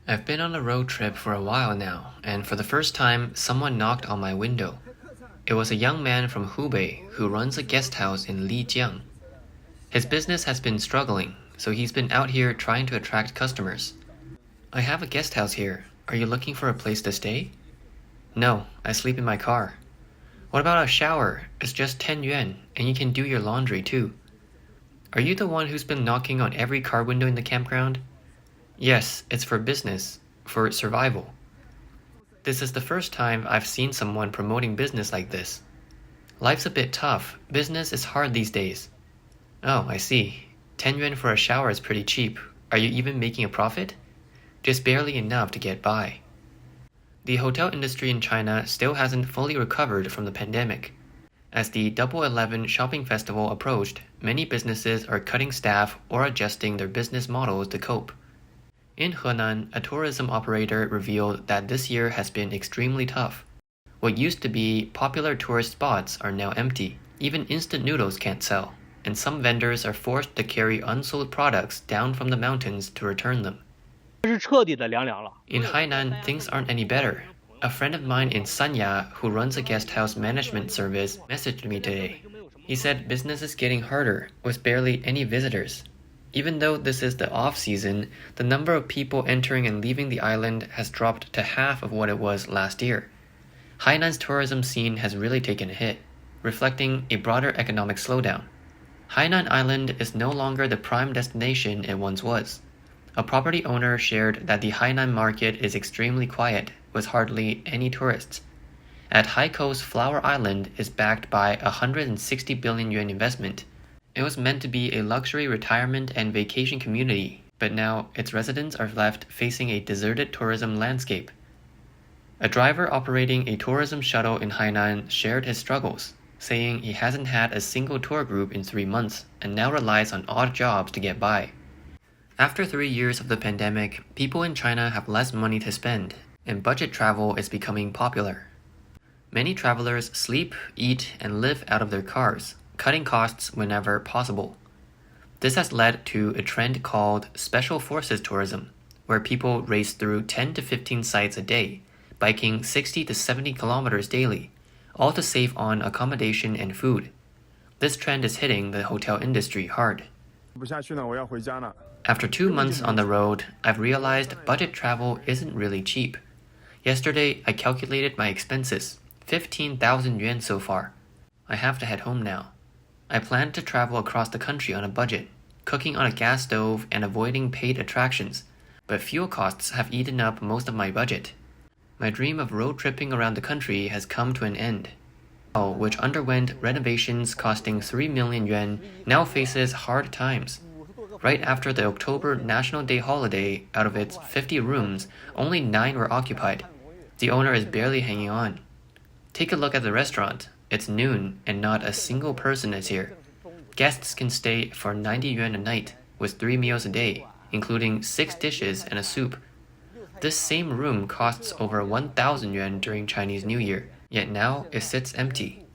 I've been on a road trip for a while now, and for the first time, someone knocked on my window. It was a young man from Hubei who runs a guest house in Lijiang. His business has been struggling, so he's been out here trying to attract customers. I have a guest house here. Are you looking for a place to stay? No, I sleep in my car. What about a shower? It's just 10 yuan, and you can do your laundry too. Are you the one who's been knocking on every car window in the campground? Yes, it's for business, for survival. This is the first time I've seen someone promoting business like this. Life's a bit tough. Business is hard these days. Oh, I see. 10 yuan for a shower is pretty cheap. Are you even making a profit? Just barely enough to get by. The hotel industry in China still hasn't fully recovered from the pandemic. As the Double 11 shopping festival approached, many businesses are cutting staff or adjusting their business models to cope. In Henan, a tourism operator revealed that this year has been extremely tough. What used to be popular tourist spots are now empty. Even instant noodles can't sell, and some vendors are forced to carry unsold products down from the mountains to return them. In Hainan, things aren't any better. A friend of mine in Sanya, who runs a guest house management service, messaged me today. He said business is getting harder, with barely any visitors. Even though this is the off-season, the number of people entering and leaving the island has dropped to half of what it was last year. Hainan's tourism scene has really taken a hit, reflecting a broader economic slowdown. Hainan Island is no longer the prime destination it once was. A property owner shared that the Hainan market is extremely quiet, with hardly any tourists. At Haikou, Flower Island is backed by a 160 billion yuan investment. It was meant to be a luxury retirement and vacation community, but now its residents are left facing a deserted tourism landscape. A driver operating a tourism shuttle in Hainan shared his struggles, saying he hasn't had a single tour group in 3 months and now relies on odd jobs to get by. After 3 years of the pandemic, people in China have less money to spend, and budget travel is becoming popular. Many travelers sleep, eat, and live out of their cars, cutting costs whenever possible. This has led to a trend called Special Forces tourism, where people race through 10 to 15 sites a day, biking 60 to 70 kilometers daily, all to save on accommodation and food. This trend is hitting the hotel industry hard. After 2 months on the road, I've realized budget travel isn't really cheap. Yesterday, I calculated my expenses, 15,000 yuan so far. I have to head home now. I plan to travel across the country on a budget, cooking on a gas stove and avoiding paid attractions, but fuel costs have eaten up most of my budget. My dream of road tripping around the country has come to an end. Which underwent renovations costing 3 million yuan, now faces hard times. Right after the October National Day holiday, out of its 50 rooms, only 9 were occupied. The owner is barely hanging on. Take a look at the restaurant. It's noon and not a single person is here. Guests can stay for 90 yuan a night, with 3 meals a day, including 6 dishes and a soup. This same room costs over 1,000 yuan during Chinese New Year, yet now it sits empty.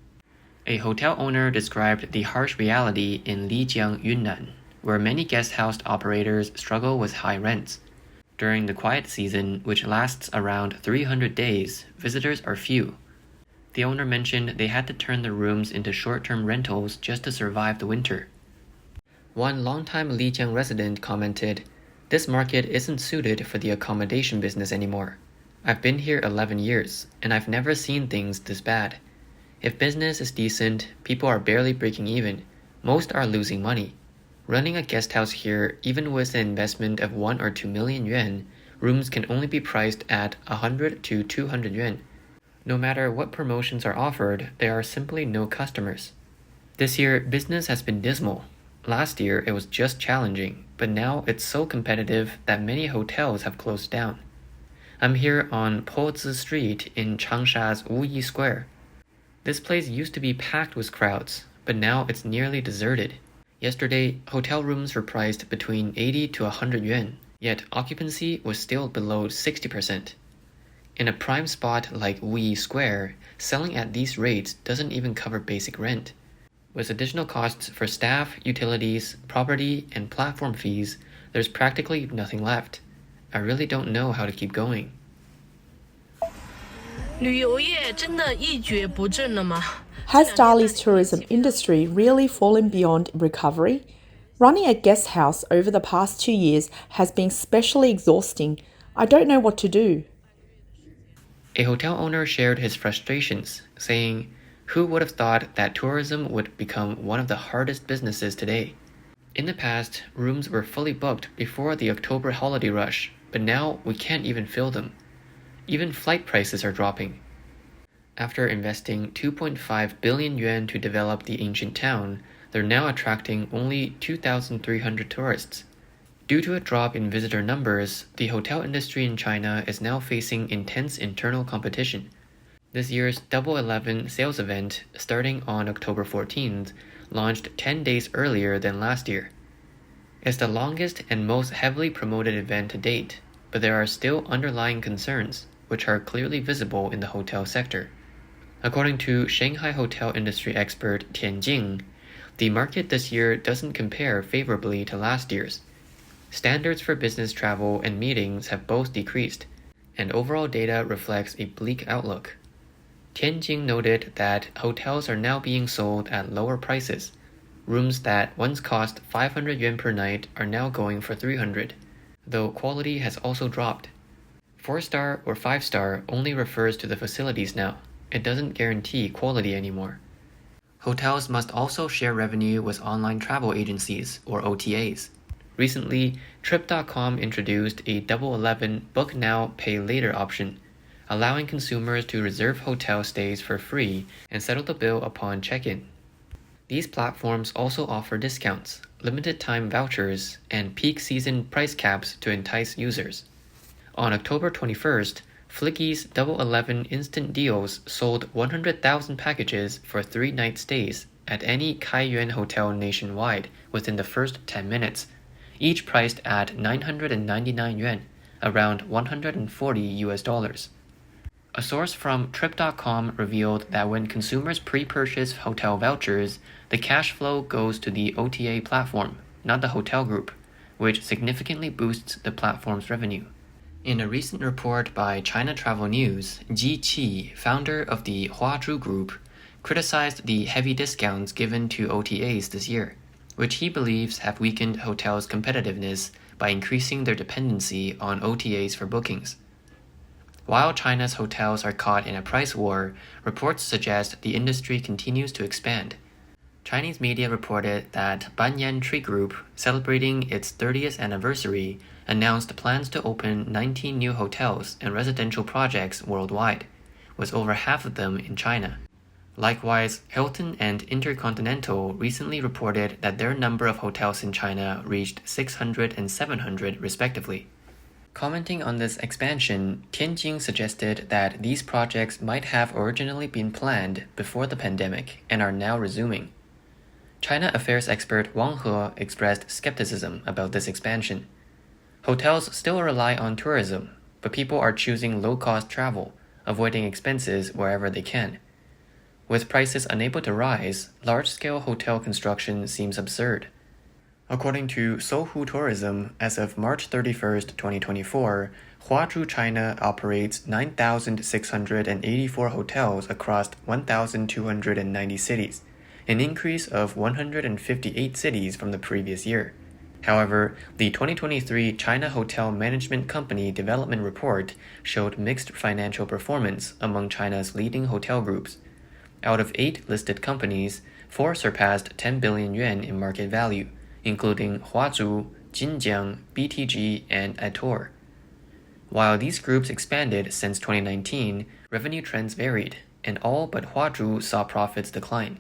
A hotel owner described the harsh reality in Lijiang, Yunnan, where many guest house operators struggle with high rents. During the quiet season, which lasts around 300 days, visitors are few. The owner mentioned they had to turn the rooms into short-term rentals just to survive the winter. One longtime Lijiang resident commented, "This market isn't suited for the accommodation business anymore. I've been here 11 years, and I've never seen things this bad. If business is decent, people are barely breaking even. Most are losing money. Running a guest house here, even with an investment of 1 or 2 million yuan, rooms can only be priced at 100 to 200 yuan. No matter what promotions are offered, there are simply no customers. This year, business has been dismal. Last year, it was just challenging, but now it's so competitive that many hotels have closed down. I'm here on Pozi Street in Changsha's Wuyi Square. This place used to be packed with crowds, but now it's nearly deserted. Yesterday, hotel rooms were priced between 80 to 100 yuan, yet occupancy was still below 60%. In a prime spot like Wuyi Square, selling at these rates doesn't even cover basic rent. With additional costs for staff, utilities, property, and platform fees, there's practically nothing left. I really don't know how to keep going. 旅游业真的一蹶不振了吗？ Has Dali's tourism industry really fallen beyond recovery? Running a guest house over the past 2 years has been especially exhausting. I don't know what to do. A hotel owner shared his frustrations, saying, "Who would have thought that tourism would become one of the hardest businesses today? In the past, rooms were fully booked before the October holiday rush, but now we can't even fill them. Even flight prices are dropping." After investing 2.5 billion yuan to develop the ancient town, they're now attracting only 2,300 tourists. Due to a drop in visitor numbers, the hotel industry in China is now facing intense internal competition. This year's Double 11 sales event, starting on October 14th, launched 10 days earlier than last year. It's the longest and most heavily promoted event to date, but there are still underlying concerns, which are clearly visible in the hotel sector. According to Shanghai hotel industry expert Tian Jing, the market this year doesn't compare favorably to last year's. Standards for business travel and meetings have both decreased, and overall data reflects a bleak outlook. Tian Jing noted that hotels are now being sold at lower prices. Rooms that once cost 500 yuan per night are now going for 300, though quality has also dropped. 4-star or 5-star only refers to the facilities now. It doesn't guarantee quality anymore. Hotels must also share revenue with online travel agencies, or OTAs. Recently, Trip.com introduced a Double 11 Book Now, Pay Later option, allowing consumers to reserve hotel stays for free and settle the bill upon check-in. These platforms also offer discounts, limited time vouchers, and peak season price caps to entice users. On October 21st, Flicky's Double 11 Instant Deals sold 100,000 packages for 3-night stays at any Kaiyuan hotel nationwide within the first 10 minutes, each priced at 999 yuan, around $140. A source from Trip.com revealed that when consumers pre-purchase hotel vouchers, the cash flow goes to the OTA platform, not the hotel group, which significantly boosts the platform's revenue. In a recent report by China Travel News, Ji Qi, founder of the Huazhu Group, criticized the heavy discounts given to OTAs this year, which he believes have weakened hotels' competitiveness by increasing their dependency on OTAs for bookings. While China's hotels are caught in a price war, reports suggest the industry continues to expand. Chinese media reported that Banyan Tree Group, celebrating its 30th anniversary, announced plans to open 19 new hotels and residential projects worldwide, with over half of them in China. Likewise, Hilton and Intercontinental recently reported that their number of hotels in China reached 600 and 700 respectively. Commenting on this expansion, Tianjin suggested that these projects might have originally been planned before the pandemic and are now resuming. China affairs expert Wang He expressed skepticism about this expansion. Hotels still rely on tourism, but people are choosing low-cost travel, avoiding expenses wherever they can. With prices unable to rise, large-scale hotel construction seems absurd. According to Sohu Tourism, as of March 31st, 2024, Huazhu China operates 9,684 hotels across 1,290 cities, an increase of 158 cities from the previous year. However, the 2023 China Hotel Management Company Development Report showed mixed financial performance among China's leading hotel groups. Out of 8 listed companies, 4 surpassed 10 billion yuan in market value, including Huazhu, Jinjiang, BTG, and Atour. While these groups expanded since 2019, revenue trends varied, and all but Huazhu saw profits decline.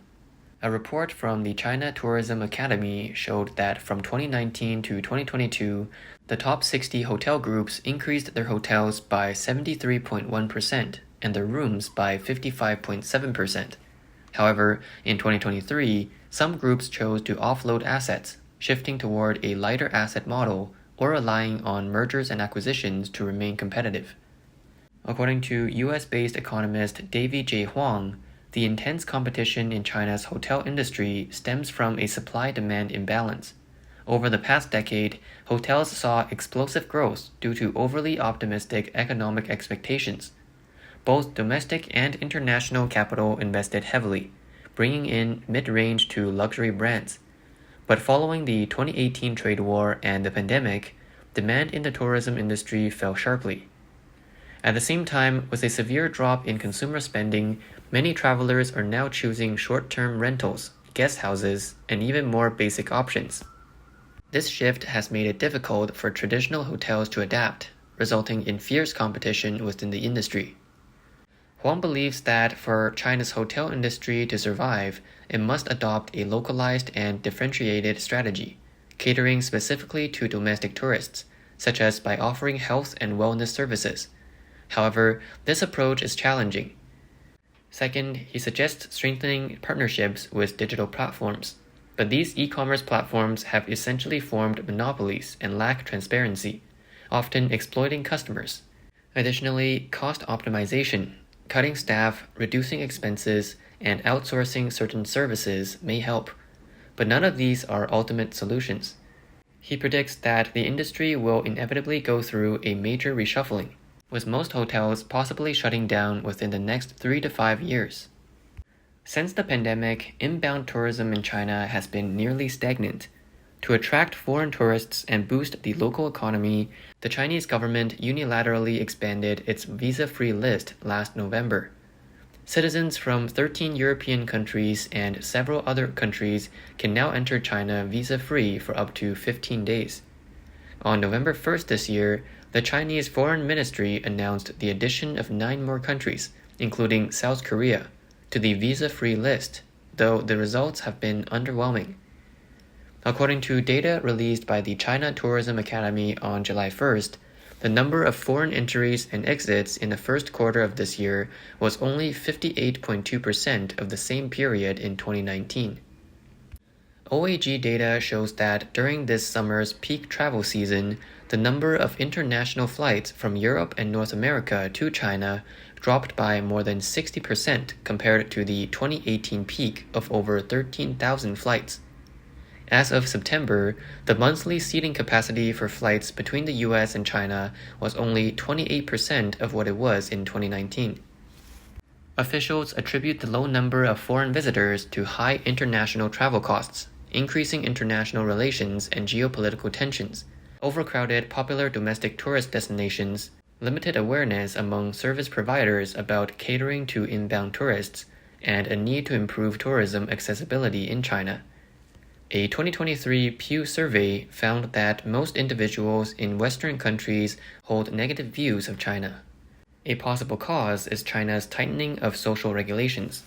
A report from the China Tourism Academy showed that from 2019 to 2022, the top 60 hotel groups increased their hotels by 73.1% and their rooms by 55.7%. However, in 2023, some groups chose to offload assets, shifting toward a lighter asset model or relying on mergers and acquisitions to remain competitive. According to US-based economist Davy J. Huang, the intense competition in China's hotel industry stems from a supply-demand imbalance. Over the past decade, hotels saw explosive growth due to overly optimistic economic expectations. Both domestic and international capital invested heavily, bringing in mid-range to luxury brands. But following the 2018 trade war and the pandemic, demand in the tourism industry fell sharply. At the same time, with a severe drop in consumer spending, many travelers are now choosing short-term rentals, guest houses, and even more basic options. This shift has made it difficult for traditional hotels to adapt, resulting in fierce competition within the industry. Huang believes that for China's hotel industry to survive, it must adopt a localized and differentiated strategy, catering specifically to domestic tourists, such as by offering health and wellness services. However, this approach is challenging. Second, he suggests strengthening partnerships with digital platforms, but these e-commerce platforms have essentially formed monopolies and lack transparency, often exploiting customers. Additionally, cost optimization, cutting staff, reducing expenses, and outsourcing certain services may help, but none of these are ultimate solutions. He predicts that the industry will inevitably go through a major reshuffling, with most hotels possibly shutting down within the next 3 to 5 years. Since the pandemic, inbound tourism in China has been nearly stagnant. To attract foreign tourists and boost the local economy, the Chinese government unilaterally expanded its visa-free list last November. Citizens from 13 European countries and several other countries can now enter China visa-free for up to 15 days. On November 1st this year, the Chinese Foreign Ministry announced the addition of 9 more countries, including South Korea, to the visa-free list, though the results have been underwhelming. According to data released by the China Tourism Academy on July 1st, the number of foreign entries and exits in the first quarter of this year was only 58.2% of the same period in 2019. OAG data shows that during this summer's peak travel season, the number of international flights from Europe and North America to China dropped by more than 60% compared to the 2018 peak of over 13,000 flights. As of September, the monthly seating capacity for flights between the US and China was only 28% of what it was in 2019. Officials attribute the low number of foreign visitors to high international travel costs, increasing international relations and geopolitical tensions, overcrowded popular domestic tourist destinations, limited awareness among service providers about catering to inbound tourists, and a need to improve tourism accessibility in China. A 2023 Pew survey found that most individuals in Western countries hold negative views of China. A possible cause is China's tightening of social regulations.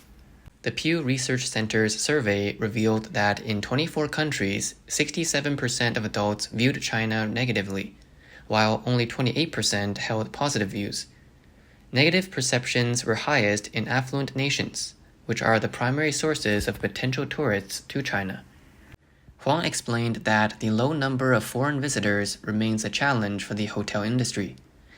The Pew Research Center's survey revealed that in 24 countries, 67% of adults viewed China negatively, while only 28% held positive views. Negative perceptions were highest in affluent nations, which are the primary sources of potential tourists to China. Huang explained that the low number of foreign visitors remains a challenge for the hotel industry,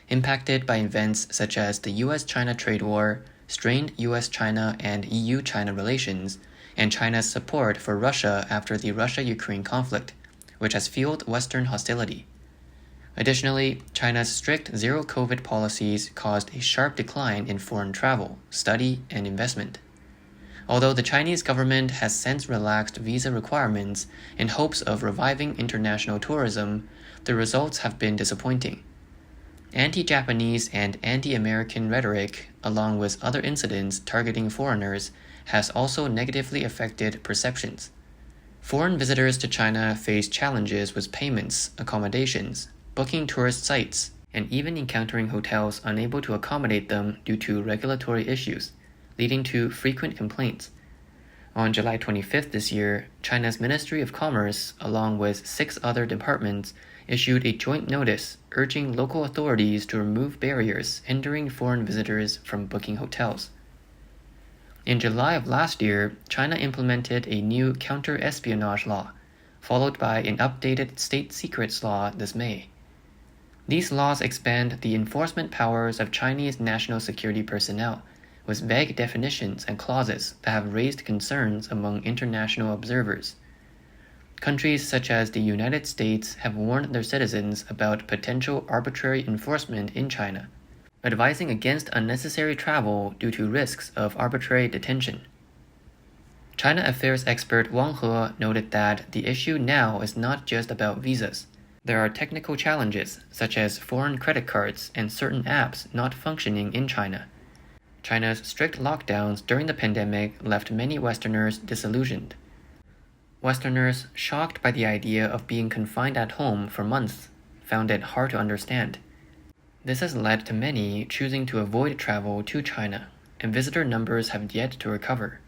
impacted by events such as the US-China trade war, strained US-China and EU-China relations, and China's support for Russia after the Russia-Ukraine conflict, which has fueled Western hostility. Additionally, China's strict zero-COVID policies caused a sharp decline in foreign travel, study, and investment. Although the Chinese government has since relaxed visa requirements in hopes of reviving international tourism, the results have been disappointing. Anti-Japanese and anti-American rhetoric, along with other incidents targeting foreigners, has also negatively affected perceptions. Foreign visitors to China face challenges with payments, accommodations, booking tourist sites, and even encountering hotels unable to accommodate them due to regulatory issues, leading to frequent complaints. On July 25th this year, China's Ministry of Commerce, along with 6 other departments, issued a joint notice urging local authorities to remove barriers hindering foreign visitors from booking hotels. In July of last year, China implemented a new counter-espionage law, followed by an updated state secrets law this May. These laws expand the enforcement powers of Chinese national security personnel, with vague definitions and clauses that have raised concerns among international observers. Countries such as the United States have warned their citizens about potential arbitrary enforcement in China, advising against unnecessary travel due to risks of arbitrary detention. China affairs expert Wang He noted that the issue now is not just about visas. There are technical challenges, such as foreign credit cards and certain apps not functioning in China. China's strict lockdowns during the pandemic left many Westerners disillusioned. Westerners, shocked by the idea of being confined at home for months, found it hard to understand. This has led to many choosing to avoid travel to China, and visitor numbers have yet to recover.